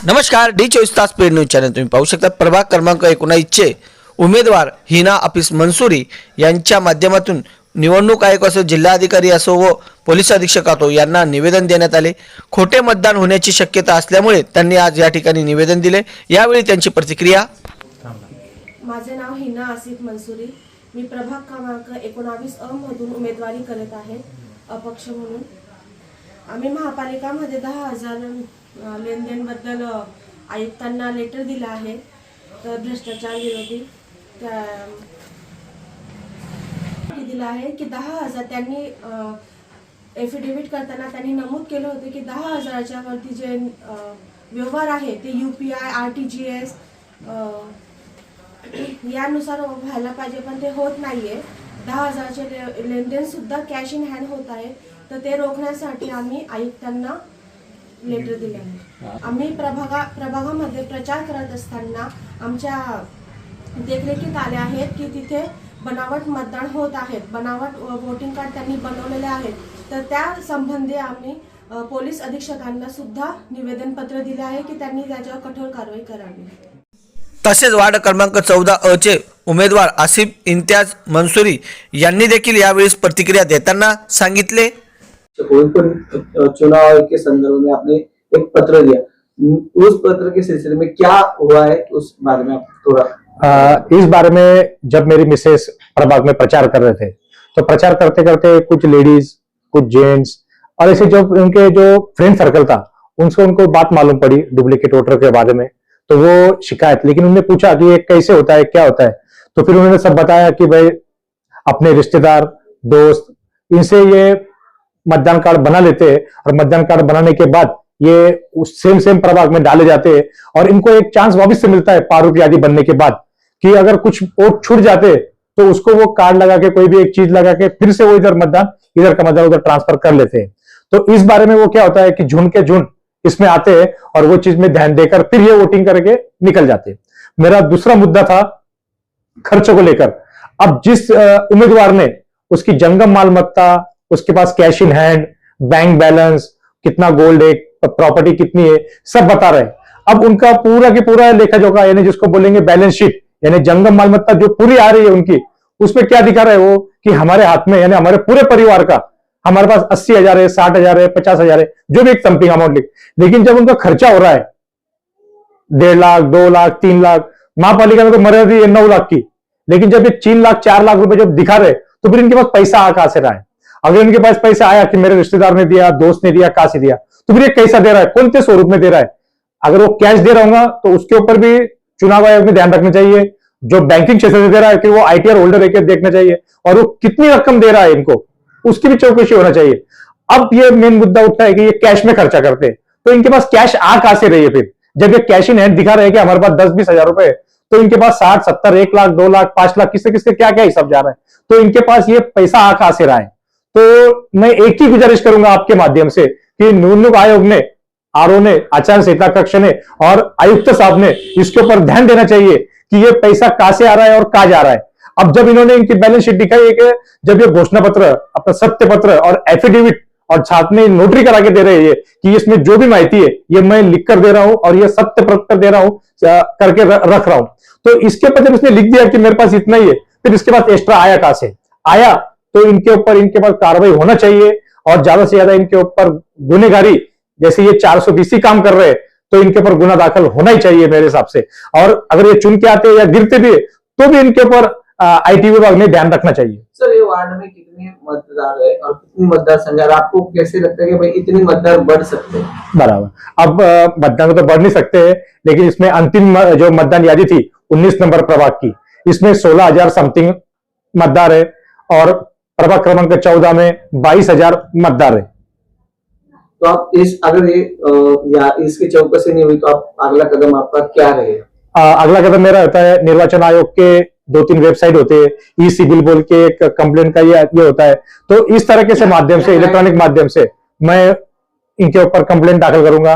नमस्कार, डी24 paid news channel तुम्ही पाहू शकता। प्रभाग क्रमांक 19चे उमेदवार हिना अफीस मंसूरी यांच्या माध्यमातून निवडणूक आयोग असो, जिल्हाधिकारी असो व पोलीस अधीक्षक असो यांना निवेदन देण्यात आले। खोटे मतदान होण्याची शक्यता असल्यामुळे त्यांनी आज या ठिकाणी निवेदन दिले। यावेळी त्यांची प्रतिक्रिया। माझे नाव हिना अफीस मंसूरी, मी प्रभाग क्रमांक 19 अ मधून उमेदवारी करत आहे अपक्ष म्हणून। आम्ही महापालिकामध्ये 10,000 लेनदेनबद्दल आयुक्तांना लेटर दिला आहे, तर भ्रष्टाचार विरोधी दिला आहे की 10,000 त्यांनी एफिडेविट करताना त्यांनी नमूद केलं होतं की 10,000च्या वरती जे व्यवहार आहे ते UPI RTGS यानुसार व्हायला पाहिजे, पण ते होत नाहीये। 10,000चे लेनदेन सुद्धा कॅश इन हँड होत आहे, तर ते रोखण्यासाठी आम्ही आयुक्तांना लेटर दिले आहे। आम्ही प्रभागामध्ये प्रचार करत असताना आमच्या देखरेखीत आले आहेत की तिथे बनावट मतदान होत आहेत, बनावट वोटिंग कार्ड त्यांनी बनवलेले आहेत, तर त्या संबंधी आम्ही पोलीस अधीक्षकांना सुद्धा निवेदन पत्र दिले आहे की त्यांनी त्याच्यावर कठोर कारवाई करावी। तसेच वार्ड क्रमांक 14 चे उमेदवार आसिफ इम्तियाज मंसूरी यांनी देखील यावेळी प्रतिक्रिया देताना सांगितले। कोई चुनाव के संदर्भ में आपने एक पत्र दिया, उस पत्र के सिलसिले में क्या हुआ है उस बारे में आप थोड़ा। इस बारे में जब मेरी मिसेस प्रभाग में प्रचार कर रहे थे, तो प्रचार करते करते कुछ लेडीज, कुछ जेंट्स और ऐसे जो उनके जो फ्रेंड सर्कल था उनको बात मालूम पड़ी डुप्लीकेट वोटर के बारे में, तो वो शिकायत, लेकिन उन्होंने पूछा कि ये कैसे होता है, क्या होता है, तो फिर उन्होंने सब बताया कि भाई अपने रिश्तेदार, दोस्त, इनसे ये मतदान कार्ड बना लेते हैं और मतदान कार्ड बनाने के बाद ये उस सेम प्रभाग में डाले जाते हैं और इनको एक चांस वापस से मिलता है प्रारूप यादी बनने के बाद कि अगर कुछ वोट छूट जाते तो उसको वो कार्ड लगा के कोई भी एक चीज लगा के फिर से वो इधर का मतदान उधर ट्रांसफर कर लेते हैं। तो इस बारे में वो क्या होता है कि झुंड के झुंड इसमें आते हैं और वो चीज में ध्यान देकर फिर ये वोटिंग करके निकल जाते हैं। मेरा दूसरा मुद्दा था खर्चों को लेकर। अब जिस उम्मीदवार ने उसकी जंगम मालमत्ता, उसके पास cash in hand, bank balance, कितना गोल्ड है, प्रॉपर्टी कितनी है, सब बता रहे हैं। अब उनका पूरा के पूरा लेखा जोखा, यानी जिसको बोलेंगे बैलेंस शीट, यानी जंगम मालमत्ता जो पूरी आ रही है उनकी, उसमें क्या दिखा रहा है वो कि हमारे हाथ में, यानी हमारे पूरे परिवार का हमारे पास 80,000 है, 60,000 है, 50,000 है, जो भी एक समथिंग अमाउंट लिख, लेकिन जब उनका खर्चा हो रहा है 1.5 लाख, 2 लाख, 3 लाख, महापालिका में तो मर्यादा है 9 लाख की, लेकिन जब ये 3 लाख, 4 लाख रुपए जब दिखा रहे, तो फिर इनके पास पैसा आ कहां से रहा है। अगर इनके पास पैसा आया कि मेरे रिश्तेदार ने दिया, दोस्त ने दिया, कहां से दिया, तो फिर ये कैसा दे रहा है, कौन से स्वरूप में दे रहा है। अगर वो कैश दे रहा होगा तो उसके ऊपर भी चुनाव आयोग में ध्यान रखना चाहिए। जो बैंकिंग क्षेत्र से दे रहा है कि वो ITR होल्डर है क्या देखना चाहिए, और वो कितनी रकम दे रहा है इनको, उसकी भी चौकसी होना चाहिए। अब ये मेन मुद्दा उठता है कि ये कैश में खर्चा करते हैं, तो इनके पास कैश आ कहां से रही है। फिर जब ये कैश इन हैंड दिखा रहे हैं कि हमारे पास 10-20 हजार रुपए, तो इनके पास 60, 70, 1 लाख, 2 लाख, 5 लाख, किससे किसके क्या क्या हिसाब जा रहा है, तो इनके पास ये पैसा आ कहां से रहा है। तो मैं एक ही गुजारिश करूंगा आपके माध्यम से कि निवडणूक आयोग ने, RO ने, आचार संहिता कक्ष ने और आयुक्त साहब ने इसके ऊपर ध्यान देना चाहिए कि ये पैसा कहां से आ रहा है और कहां जा रहा है। अब जब इन्होंने इनकी बैलेंस शीट दिखाई है कि जब ये घोषणा पत्र, अपना सत्य पत्र और एफिडेविट और साथ में नोटरी करा के दे रहे हैं कि इसमें जो भी माहिती है ये मैं लिख कर दे रहा हूं और ये सत्य पत्र दे रहा हूं, करके रख रहा हूं, तो इसके ऊपर जब इसने लिख दिया कि मेरे पास इतना ही है, फिर इसके बाद एक्स्ट्रा आया कहां से आया, तो इनके पास कार्रवाई होना चाहिए और ज्यादा से ज्यादा इनके ऊपर गुनेगारी, जैसे ये 420 काम कर रहे हैं तो इनके ऊपर गुना दाखिल होना ही चाहिए मेरे हिसाब से। और अगर ये चुन के आते हैं या गिरते भी है तो भी इनके ऊपर IT विभाग में ध्यान रखना चाहिए। सर, ये वार्ड में कितने मतदार है और कितनी मतदार संख्या, आपको कैसे लगता है कि भाई इतनी मतदार बढ़ सकते हैं? बराबर, अब मतदान तो बढ़ नहीं सकते हैं, लेकिन इसमें अंतिम जो मतदान यादी थी 19 नंबर प्रभाग की, इसमें 16,000 समथिंग मतदार है और प्रभाग क्रमांक 14 में 22,000 मतदार है। तो आप अगर ये या इसकी चौकसी नहीं हुई तो आप अगला कदम आपका क्या रहेगा? अगला कदम मेरा होता है, निर्वाचन आयोग के 2-3 वेबसाइट होते हैं, ई-सिविल बोल के एक कंप्लेंट का ये होता है, तो इस तरह के से माध्यम से, इलेक्ट्रॉनिक माध्यम से मैं इनके ऊपर कंप्लेंट दाखिल करूंगा